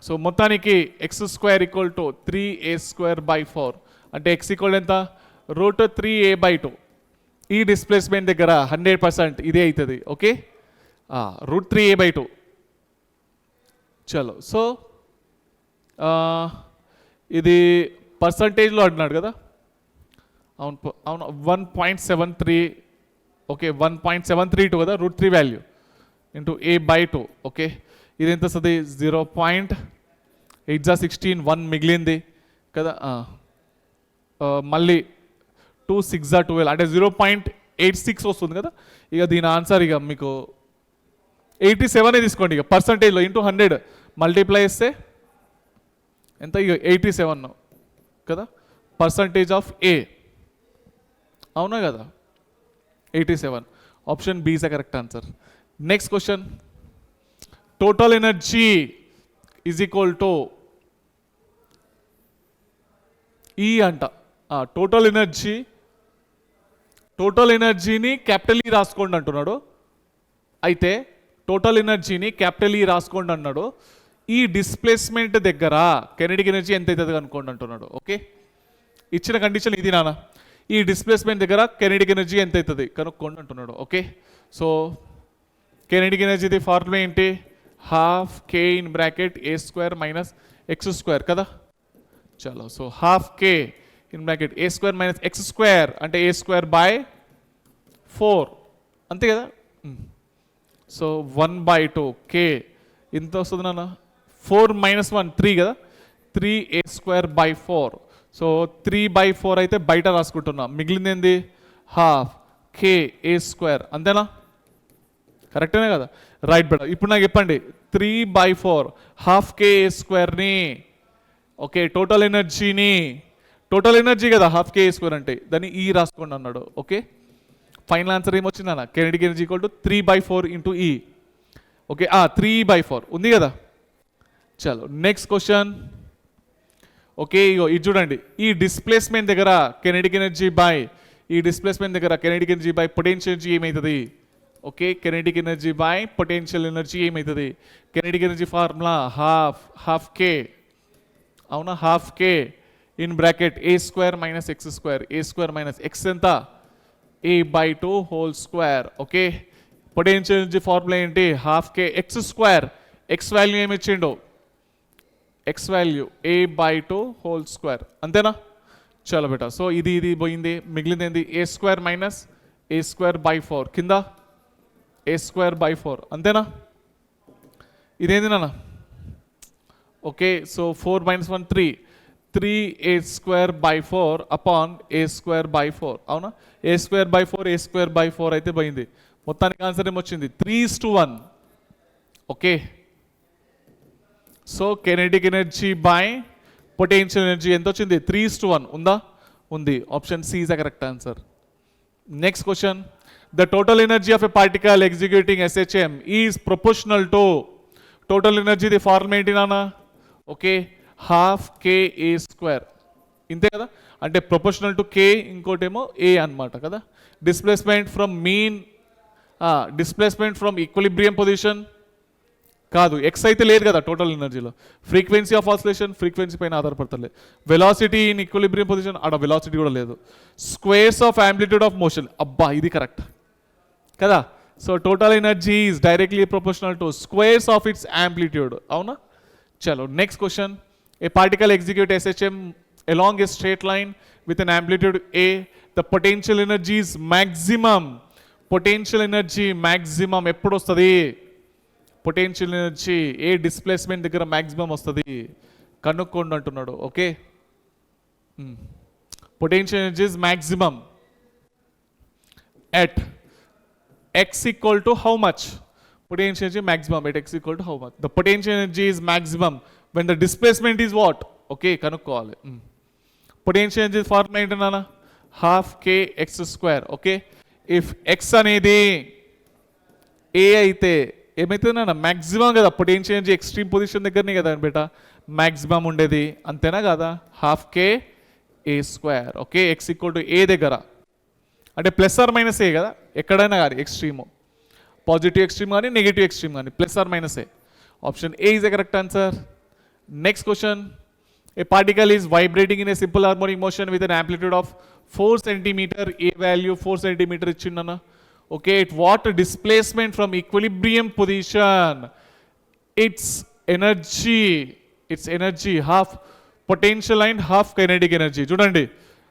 సో మొత్తానికి X² ఈక్వల్ టు 3A²/4 అంటే X ఈక్వల్ ఎంత? √3a/2 ఈ డిస్ప్లేస్మెంట్ దగ్గర 100% ఇదే అవుతుంది. Okay, √3a/2. చలో, సో ఇది పర్సంటేజ్లో అడినాడు కదా. అవును అవును, 1.73. ఓకే, 1.732 కదా √3 వాల్యూ ఇంటూ a/2. ఓకే, ఇది ఎంత వస్తుంది? 0.8 1 మిగిలింది కదా. మళ్ళీ 2 6 12 అంటే 0.86 వస్తుంది కదా. ఇక దీని ఆన్సర్ ఇక మీకు 87 తీసుకోండి. ఇక పర్సంటేజ్లో ఇంటూ 100 మల్టిప్లై చేస్తే ఎంత? ఇక 87 కదా పర్సంటేజ్ ఆఫ్ ఏ. అవునా కదా, 87. Option B is the correct answer. Next question, total energy is equal to E అంట. టోటల్ ఎనర్జీని క్యాపిటల్ ఈ రాసుకోండి అంటున్నాడు. అయితే టోటల్ ఎనర్జీని క్యాపిటల్ ఈ రాసుకోండి అన్నాడు. ఈ డిస్ప్లేస్మెంట్ దగ్గర కెనెటిక్ ఎనర్జీ ఎంత అవుతుంది కనుక్కోండి అంటున్నాడు. ఓకే, ఇచ్చిన కండిషన్ ఇది నాన్న. ఈ డిస్ప్లేస్మెంట్ దగ్గర కెనెటిక్ ఎనర్జీ ఎంత అవుతుంది కనుక్కోండి అంటున్నాడు. ఓకే, సో కెనెటిక్ ఎనర్జీది ఫార్ములా ఏంటి? ½ k (a²-x² కదా. చలో, సో ½ k (a² - x²) అంటే a²/4 అంతే కదా. సో 1/2 k ఇంత వస్తుంది నాన్న. 4 - 1 3 కదా, 3a²/4. సో 3/4 అయితే బయట రాసుకుంటున్నా. మిగిలింది ఏంది? ½ k (a²). అంతేనా? కరెక్టేనే కదా, రైట్ బెటర్. ఇప్పుడు నాకు చెప్పండి, 3/4 ½ k (a²)ని, ఓకే, టోటల్ ఎనర్జీ కదా ½ k (a² అంటే, దాన్ని ఈ రాసుకోండి అన్నాడు. ఓకే, ఫైనల్ ఆన్సర్ ఏమొచ్చింది అన్న? Kinetic energy equal to 3/4 into ఈ. ఓకే, 3/4 ఉంది కదా. చలో, నెక్స్ట్ క్వశ్చన్. ఓకే, ఇది చూడండి. ఈ డిస్ప్లేస్మెంట్ దగ్గర kinetic energy by potential energy ఏమవుతుంది? Okay, kinetic energy by potential energy ఏమవుతుంది? Kinetic energy formula ½ k. అవునా, ½ k (a² - x²) a² - x ఎంత? a/2 okay, potential energy formula ఏంటి? ½ k (x²). x వాల్యూ ఏమి ఇచ్చిండు? x వాల్యూ a/2 అంతేనా. చలో బేటా, సో ఇది పోయింది. మిగిలింది ఏంది? a² - కింద a²/4 అంతేనా. ఇదేంది నాన్న? Okay, so 4 - 1 3a²/4 upon a²/4. అవునా, a²/4 అయితే పోయింది. మొత్తానికి ఆన్సర్ ఏమొచ్చింది? 3:1. Okay, so kinetic energy by potential energy ఎంత వచ్చింది? 3:1 ఉందా? ఉంది. Option C is the correct answer. Next question, the total energy of a particle executing SHM is proportional to. Total ఎనర్జీది ఫార్ములా ఏంటి నాన్న? Okay, ½ k (a²). ఇంతే కదా, అంటే ప్రొపోర్షనల్ టు k, ఇంకోటేమో a అన్నమాట కదా. డిస్ప్లేస్మెంట్ ఫ్రమ్ ఈక్విలిబ్రియం పొజిషన్ కాదు, ఎక్స్ అయితే లేదు కదా టోటల్ ఎనర్జీలో. ఫ్రీక్వెన్సీ ఆఫ్ ఆసిలేషన్, ఫ్రీక్వెన్సీ పైన ఆధారపడతలే. వెలాసిటీ ఇన్ ఈక్విలిబ్రియం పొజిషన్, ఆడ వెలాసిటీ కూడా లేదు. Squares of amplitude of motion, అబ్బా ఇది కరెక్ట్ కదా. So total energy is directly proportional to squares of it's amplitude. అవునా. చలో, next question. A particle execute SHM along a straight line with an amplitude A, the potential energy is maximum. Potential energy maximum ఎప్పుడు వస్తుంది? Potential energy ఏ displacement దగ్గర maximum వస్తుంది కనుక్కోండి అంటున్నాడు. Okay, potential energy is maximum at x equal to how much? Potential energy maximum at x equal to how much? The potential energy is maximum when the displacement is what? Okay, కనుక్కోవాలి. Potential energy formula ఏంటన్నా? ½ k (x²). Okay, if x అనేది a అయితే ఏమైతుందన్నా? Maximum కదా. Potential energy extreme position దగ్గరనే కదా బేటా maximum ఉండేది, అంతేనా కదా? ½ k (a²). Okay, x equal to a దగ్గర అంటే ప్లస్ ఆర్ మైనస్ ఏ కదా, ఎక్కడైనా కానీ ఎక్స్ట్రీమ్, పాజిటివ్ ఎక్స్ట్రీమ్ కానీ నెగిటివ్ ఎక్స్ట్రీమ్ కానీ plus or minus A. Option A is the correct answer. Next question. A particle is vibrating in a simple harmonic motion with an amplitude of 4 centimetre, A value 4 centimetre ఇచ్చిందన్న. Okay, it what displacement from equilibrium position, it's energy half potential and half kinetic energy. చూడండి,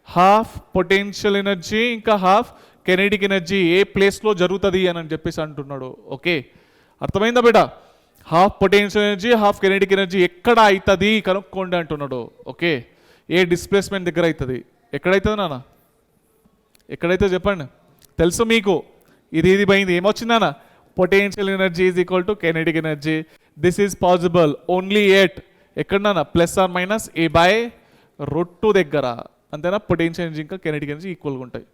half potential energy ఇంకా half kinetic energy ఏ ప్లేస్లో జరుగుతుంది అని చెప్పేసి అంటున్నాడు. Okay, అర్థమైందా బేటా? Half potential energy half kinetic energy ఎక్కడ అవుతుంది కనుక్కోండి అంటున్నాడు. ఓకే, ఏ డిస్ప్లేస్మెంట్ దగ్గర అవుతుంది, ఎక్కడైతుంది నాన్న, ఎక్కడైతే చెప్పండి, తెలుసు మీకు. ఇది పోయింది, ఏమొచ్చిందన్న? Potential energy is equal to kinetic energy. This is possible only ఎక్కడన్నా +/(a/√2) దగ్గర, అంతేనా? పొటెన్షియల్ ఎనర్జీ ఇంకా కెనెటిక్ ఎనర్జీ ఈక్వల్గా ఉంటాయి,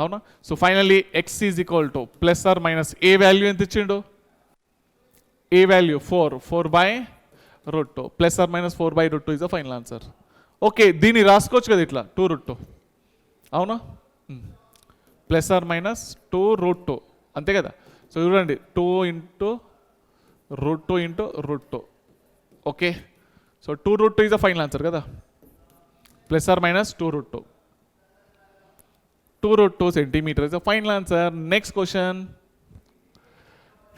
అవునా? So finally x is equal to +/(a) value ఎంత ఇచ్చిండు? a value 4/√2 +/(4/√2 is the final answer. Okay, దీన్ని రాసుకోవచ్చు కదా ఇట్లా 2√2, అవునా? +/(2√2) అంతే కదా. సో చూడండి, 2 × √2 × √2. Okay, so 2√2 is the final answer కదా, +/(2√2). 2√2 centimeter is the final answer. Next question.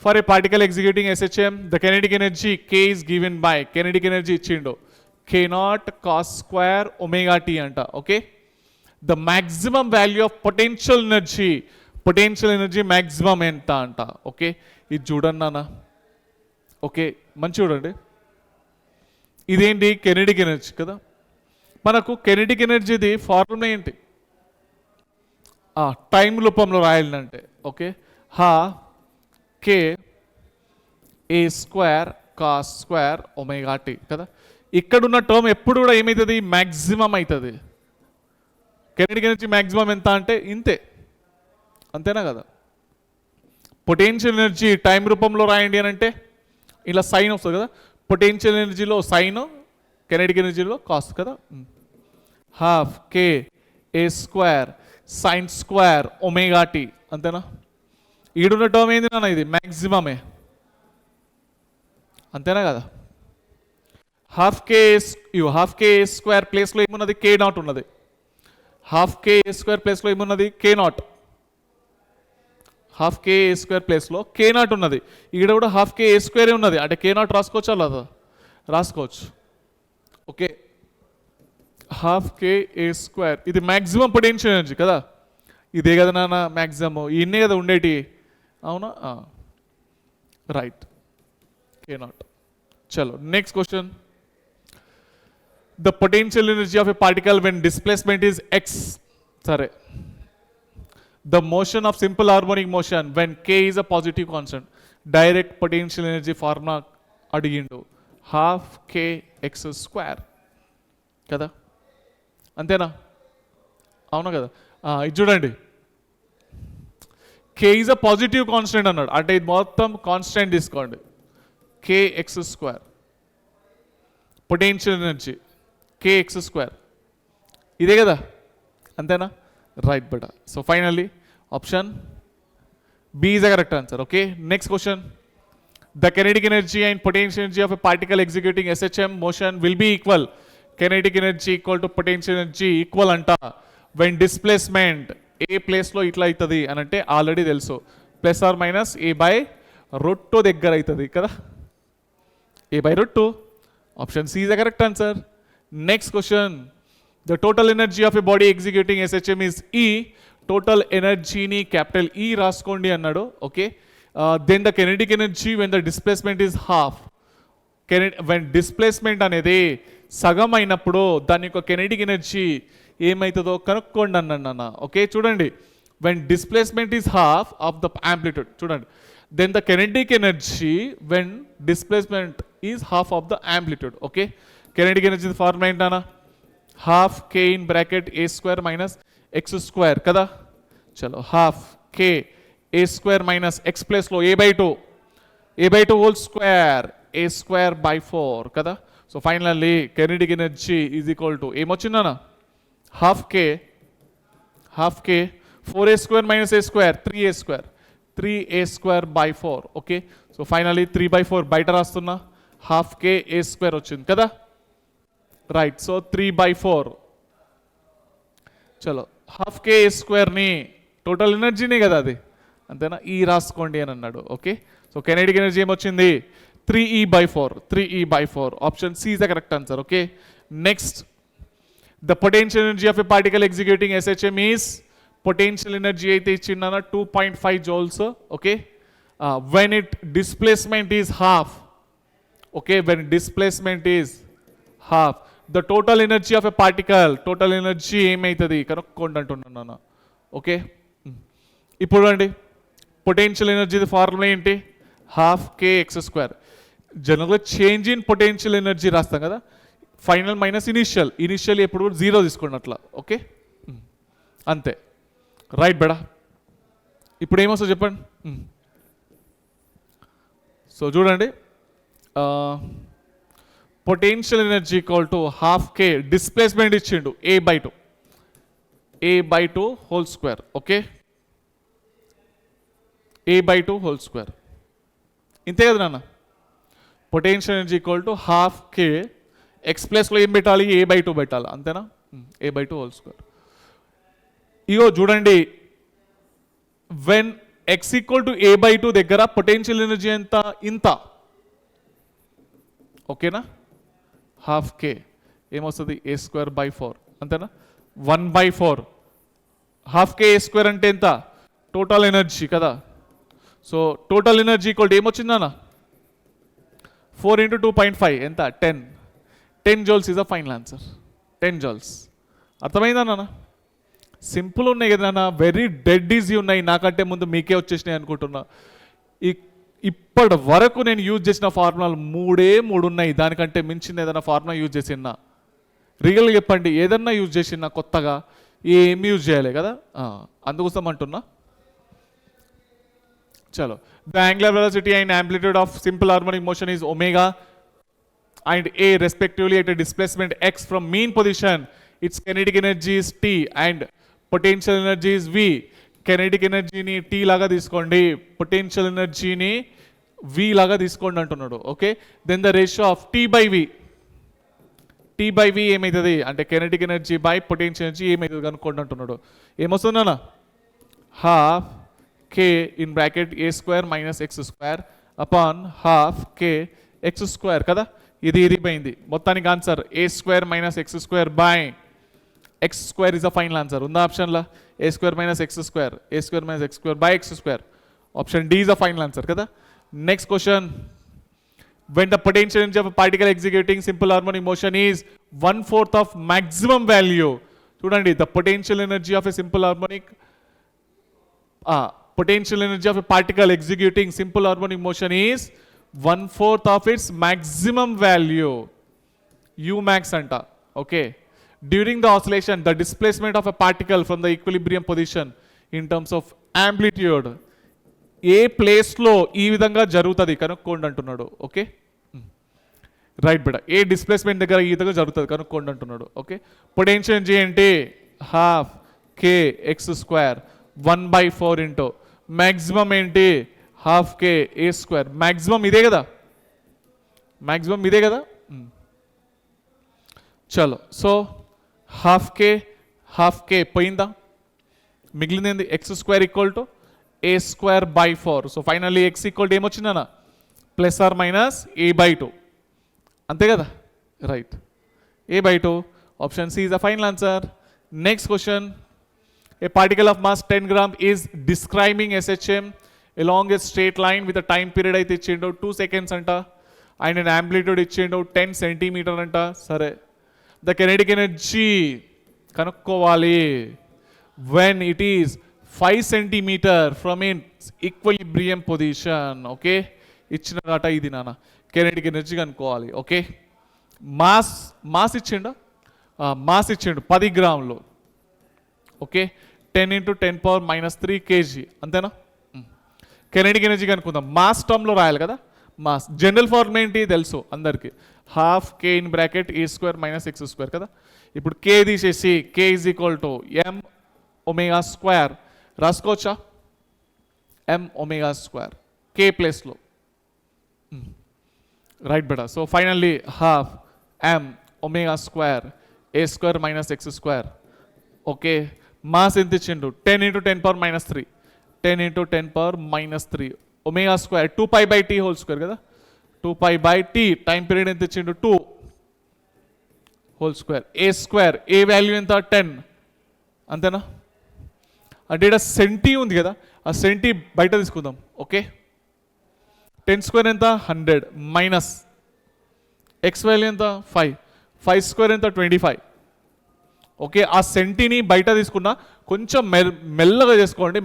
For a particle executing SHM, the kinetic energy K is given by, kinetic energy ichindo, K0 cos square omega t anta. Okay, the maximum value of potential energy maximum enta anta. Okay, ఇది చూడండి నాన్న. Okay, మంచి చూడండి, ఇదేంటి? Kinetic energy కదా. మనకు kinetic ఎనర్జీది formula ఏంటి? Time రూపంలో రాయాలంటే okay, K² cos square omega t కదా. ఇక్కడున్న టర్మ్ ఎప్పుడు కూడా ఏమవుతుంది? మ్యాక్సిమం అవుతుంది. కెనెటిక్ ఎనర్జీ మ్యాక్సిమం ఎంత అంటే ఇంతే, అంతేనా కదా. పొటెన్షియల్ ఎనర్జీ టైం రూపంలో రాయండి అని అంటే ఇలా సైన్ వస్తుంది కదా. పొటెన్షియల్ ఎనర్జీలో సైన్, కెనెటిక్ ఎనర్జీలో కాస్ కదా. ½ K² omega t అంతేనా. ఈడున్న టర్మ్ ఏంది నాన్న? ఇది మ్యాక్సిమమే, అంతేనా కదా. ½ K² ప్లేస్లో ఏమున్నది? K0 ఉన్నది. ½ K² ప్లేస్లో ఏమున్నది? K0. ½ K² ప్లేస్లో K0 ఉన్నది. ఈడ కూడా ½ K² ఉన్నది, అంటే K0 రాసుకోవచ్చా లేదా? రాసుకోవచ్చు. ఓకే, ½ K² ఇది మ్యాక్సిమం పొటెన్షియల్ ఎనర్జీ కదా. ఇదే కదా నాన్న మ్యాక్సిమం, ఇన్నే కదా ఉండేటి, అవునా? Right, K0. చలో next question. The potential energy of a particle when displacement is x. సరే, the motion of simple harmonic motion when K is a positive constant. Direct potential energy formula అడిగిండు, ½ Kx² కదా, అంతేనా? అవునా కదా. ఇది చూడండి, K is a positive constant అన్నాడు, అంటే ఇది మొత్తం కాన్స్టెంట్ తీసుకోండి. Kx² పొటెన్షియల్ ఎనర్జీ Kx², ఇదే కదా, అంతేనా? రైట్ బేటా. So finally option B is the correct answer. Okay, next question. The kinetic energy and potential energy of a particle executing SHM motion will be equal. Kinetic energy equal to potential energy equal anta when displacement a place లో ఇట్లా అవుతుంది అని అంటే already తెలుసు, +/(a/√2) దగ్గర అవుతుంది కదా, a/√2. Option C is the correct answer. Next question. The total energy of a body executing SHM is E. Total ఎనర్జీని క్యాపిటల్ E రాసుకోండి అన్నాడు. Okay, then the kinetic energy when the displacement is half. When displacement అనేది సగం అయినప్పుడు దాని యొక్క kinetic energy ఏమవుతుందో కనుక్కోండి అన్న. ఓకే, చూడండి, when displacement is half of the amplitude, చూడండి, then the kinetic energy when displacement is half of the amplitude. Okay, kinetic energy formula ఏంటన్నా? ½ K(x² కదా. చలో, ½ K(a² - x) ప్లేస్లో a/2 హోల్ స్క్వేర్ a²/4 కదా. So finally kinetic energy is equal to ఏమొచ్చిందన్న? ½ K 4a² - a², 3a²/4. Okay, so finally 3/4 బయట రాస్తున్నా, ½ K(a²) వచ్చింది కదా. రైట్. సో 3/4. చలో హాఫ్ కే స్క్వేర్ని టోటల్ ఎనర్జీనే కదా అది, అంతేనా? ఈ రాసుకోండి అని అన్నాడు. ఓకే, సో కెనెటిక్ ఎనర్జీ ఏమొచ్చింది? 3E/4. 3E/4. Option C is the correct answer. Okay, next, the potential energy of a particle executing SHM is, potential energy అయితే ఇచ్చిందన్న 2.5 joules. ఓకే, when it displacement is half. Okay, when displacement is half, the total energy of a particle, total energy ఏమైతుంది కనుక్కోండి అంటున్నాను. Okay, ఇప్పుడు అండి potential energy formula ఏంటి? Half K X square. జనరల్గా చేంజ్ ఇన్ పొటెన్షియల్ ఎనర్జీ రాస్తాం కదా, ఫైనల్ మైనస్ ఇనిషియల్. ఇనిషియల్ ఎప్పుడు కూడా 0 తీసుకోండి అట్లా. ఓకే, అంతే. రైట్ బెడా. ఇప్పుడు ఏమొస్తుంది చెప్పండి. సో చూడండి, potential energy equal to half K, displacement ఇచ్చిండు A/2, A/2 whole square. Okay, A/2 whole square. ఇంతే కదా నాన్న? Potential energy equal to half K, X ప్లేస్లో ఏం పెట్టాలి? A/2 పెట్టాలి, అంతేనా? A/2 whole square. ఇగో చూడండి, when x equal to A/2 దగ్గర పొటెన్షియల్ ఎనర్జీ ఎంత? ఇంత. ఓకేనా? హాఫ్ కే ఏమొస్తుంది? A²/4, అంతేనా? 1/4. హాఫ్ కే A² అంటే ఎంత? టోటల్ ఎనర్జీ కదా. So total energy equal to ఏమొచ్చిందన్న? 4 × 2.5 ఎంత? 10. 10 joules is the final answer. 10 joules. అర్థమైందా నాన్న? సింపుల్ ఉన్నాయి కదా నాన్న, వెరీ డెడ్ ఈజీ ఉన్నాయి. నాకంటే ముందు మీకే వచ్చేసినాయి అనుకుంటున్నా. ఇప్పటి వరకు నేను యూజ్ చేసిన ఫార్ములాలు 3 ఉన్నాయి. దానికంటే మించిన ఏదైనా ఫార్ములా యూజ్ చేసినా? రియల్గా చెప్పండి, ఏదన్నా యూజ్ చేసినా కొత్తగా? ఏమి యూజ్ చేయాలి కదా, అందుకోసం అంటున్నా. చలో, the angular velocity and amplitude of simple harmonic motion is omega and A respectively at a displacement x from mean position. Its kinetic energy is T and potential energy is V. Kinetic energy ni T laga తీసుకోండి, potential energy ni V లాగా తీసుకోండి అంటున్నాడు. Okay, then the ratio of T/V. T/V ఏమవుతుంది అంటే kinetic energy by potential energy ఏమవుతుంది కనుక్కోండి అంటున్నాడు. ఏమొస్తుందన్న? Half K in bracket A² - x² upon half K x² కదా. ఇది పోయింది. మొత్తానికి answer A² - x² by x² is the final answer. ఉందా ఆప్షన్లో? A² - x², A² - x² by x². Option D is the final answer కదా. Next question, when the potential energy of a particle executing simple harmonic motion is 1/4 of maximum value. చూడండి, the potential energy of a simple harmonic potential energy of a particle executing simple harmonic motion is 1/4 of its maximum value, Umax anta. Okay, during the oscillation the displacement of a particle from the equilibrium position in terms of amplitude ఏ ప్లేస్లో ఈ విధంగా జరుగుతుంది కనుక్కోండి అంటున్నాడు. Okay, right బిడ్డ, ఏ displacement దగ్గర ఈ విధంగా జరుగుతుంది కనుక్కోండి అంటున్నాడు. ఓకే, పొటెన్షియల్ ఎనర్జీ ఏంటి? Half K x² 1/4 into maximum ఏంటి? హాఫ్ కే A². మ్యాక్సిమం ఇదే కదా, మ్యాక్సిమం ఇదే కదా. చలో, సో హాఫ్ కే పోయిందా? మిగిలింది x² equal to A²/4. So finally x equal to ఏమొచ్చిందన్న? ± A/2, అంతే కదా. Right, A/2. Option C is the final answer. Next question, a particle of mass 10 grams is describing SHM along a straight line with a time period అయితే ఇచ్చిండు 2 seconds అంట, and an amplitude ఇచ్చిండు 10 centimeter అంట. సరే, the kinetic energy కనుక్కోవాలి when it is 5 centimeter from its equilibrium position. Okay, ఇచ్చిన data ఇది నాన్న, కెనెటిక్ ఎనర్జీ కనుక్కోవాలి. ఓకే, మాస్ ఇచ్చిండు, మాస్ ఇచ్చిండు 10 గ్రాములు. ఓకే, 10 × 10⁻³ kg, అంతేనా. కెనెటిక్ ఎనర్జీ కనుక్కుందాం. మాస్ టర్మ్లో రాయాలి కదా. మాస్ జనరల్ ఫార్మ్ ఏంటి తెలుసు అందరికి, half K in bracket A² - x² కదా. ఇప్పుడు కే తీసేసి K is equal to m⍵² రాసుకోవచ్చా? m⍵² కే ప్లేస్లో. రైట్ బెటా. So finally half omega square A square minus X square. Okay, mass ఎంత ఇచ్చిండు 10 × 10⁻³ 10 × 10⁻³ omega square 2π/t whole square కదా, 2π/t. Time period ఎంత ఇచ్చిండు 2 whole square. A square A value ఎంత 10 అంతేనా. అంటే ఇక్కడ సెంటీ ఉంది కదా, ఆ సెంటీ బయట తీసుకుందాం. ఓకే, 10² ఎంత 100 మైనస్ ఎక్స్ వాల్యూ ఎంత 5 ఎంత 25. ఓకే, ఆ సెంటీని బయట తీసుకున్నా కొంచెం మెల్లగా చేసుకోండి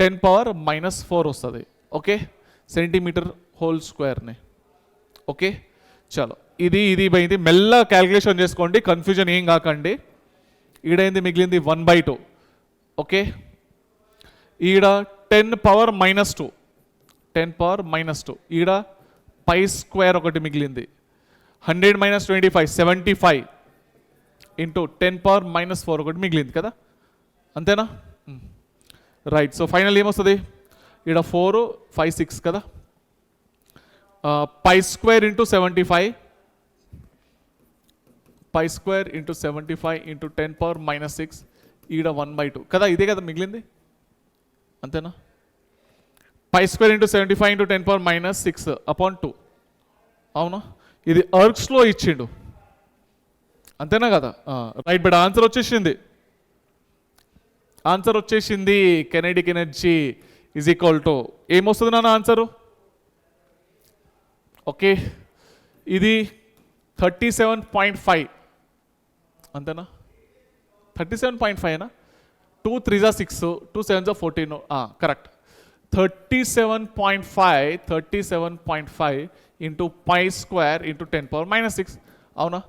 10⁻⁻⁴ వస్తుంది. ఓకే, సెంటీమీటర్ హోల్ స్క్వేర్ని. ఓకే చలో, ఇది పోయింది. మెల్లగా క్యాలిక్యులేషన్ చేసుకోండి, కన్ఫ్యూజన్ ఏం కాకండి. ఈడైంది మిగిలింది 1/2. ఓకే, ఈడ 10⁻⁻², 10⁻⁻². ఈడ π² ఒకటి మిగిలింది. 100 - 25 75 ఇంటూ 10⁻⁻⁴ ఒకటి మిగిలింది కదా, అంతేనా. రైట్, సో ఫైనల్ ఏమొస్తుంది ఈడ 4 5 6 కదా, π² ఇంటూ 75 π² ఇంటూ 75 ఇంటూ 10⁻⁻6 ఈడ 1/2 కదా, ఇదే కదా మిగిలింది అంతేనా. π² ఇంటూ 75 ఇంటూ 10⁻⁻6 అపాన్ 2 అవునా. ఇది అర్క్స్లో ఇచ్చిండు అంతేనా కదా. రైట్, బట్ ఆన్సర్ వచ్చేసింది. కెనెడిక్ ఎనర్జీ ఈజ్ ఈక్వల్ టు ఏమొస్తుంది నాన్న ఆన్సరు. ఓకే, ఇది 37.5 అంతేనా. 37.5 2 3 6 2 7 14 కరెక్ట్. 37.5 ఇంటూ π² ఇంటూ 10⁻⁻6 అవునా.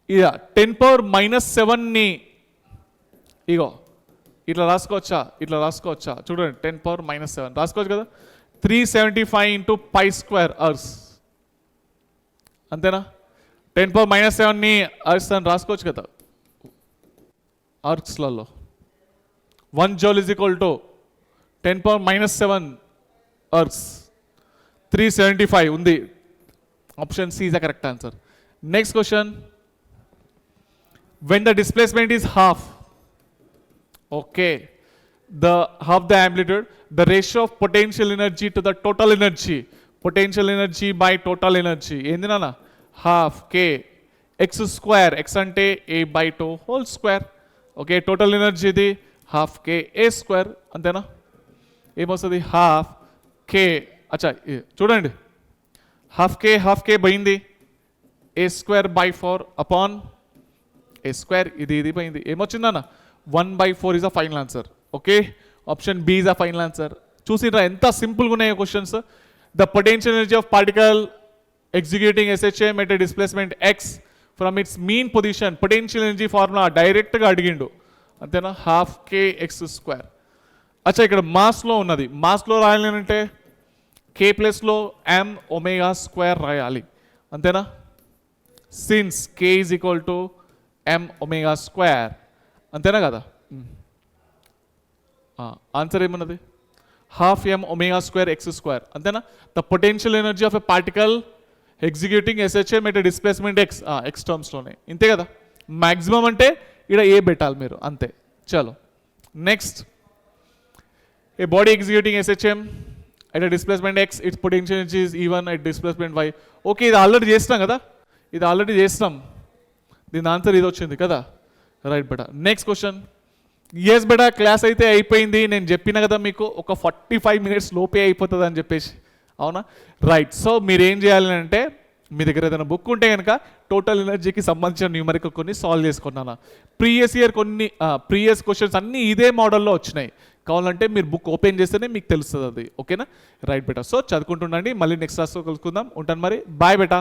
ఇక 10⁻⁻7ని ఇగో ఇట్లా రాసుకోవచ్చా చూడండి. 10⁻⁻7 రాసుకోవచ్చు కదా. 375 ఇంటూ π² అర్స్ అంతేనా. 10⁻⁻7ని అర్స్ అని రాసుకోవచ్చు కదా అర్క్స్లలో. 1 joule is equal to 10⁻⁻7 ergs. 375 ఉంది. Option C is the correct answer. Next question, when the displacement is half, okay, half the amplitude, the ratio of potential energy to the total energy, potential energy by total energy ఏంది నాన్న half k x², x అంటే a/2 whole square. Okay, total energy ఇది half k a² అంతేనా. ఏమొస్తుంది half k. అచ్చా చూడండి, half k పోయింది, a²/4 upon a². ఇది పోయింది, ఏమొచ్చిందన్న 1/4 is a final answer. Okay, option B is a final answer. చూసిరా ఎంత సింపుల్గా ఉన్నాయో questions. The potential energy of particle executing SHM at a displacement x from its mean position. Potential energy formula డైరెక్ట్గా అడిగిండు అంతేనా. half k x². అచ్చా, ఇక్కడ Maslow ఉన్నది, మాస్లో రాయాలంటే k ప్లస్లో m⍵² రాయాలి అంతేనా. Since k is equal to m⍵² అంతేనా కదా. ఆన్సర్ ఏమన్నది half m⍵² x² అంతేనా. The potential energy of a particle executing SHM at displacement x టర్మ్స్లోనే ఇంతే కదా. మ్యాక్సిమం అంటే ఇక్కడ ఏ పెట్టాలి మీరు అంతే. చలో next, a body executing SHM at displacement x it's potential energy is even at displacement y. Okay, ఇది ఆల్రెడీ చేస్తాం కదా, దీని ఆన్సర్ ఇది వచ్చింది కదా. రైట్ బేటా. నెక్స్ట్ క్వశ్చన్, ఎస్ బేటా క్లాస్ అయితే అయిపోయింది. నేను చెప్పిన కదా మీకు ఒక 45 మినిట్స్ లోపే అయిపోతుంది అని చెప్పేసి, అవునా. రైట్, సో మీరు ఏం చేయాలి అంటే మీ దగ్గర ఏదైనా బుక్ ఉంటే కనుక టోటల్ ఎనర్జీకి సంబంధించిన న్యూమరికల్ కొన్ని సాల్వ్ చేసుకున్నాను. ప్రీవియస్ క్వశ్చన్స్ అన్నీ ఇదే మోడల్లో వచ్చినాయి. కావాలంటే మీరు బుక్ ఓపెన్ చేస్తేనే మీకు తెలుస్తుంది అది. ఓకేనా. రైట్ బేటా, సో చదువుకుంటుండండి. మళ్ళీ నెక్స్ట్ క్లాస్లో కలుసుకుందాం. ఉంటాను మరి, బాయ్ బేటా.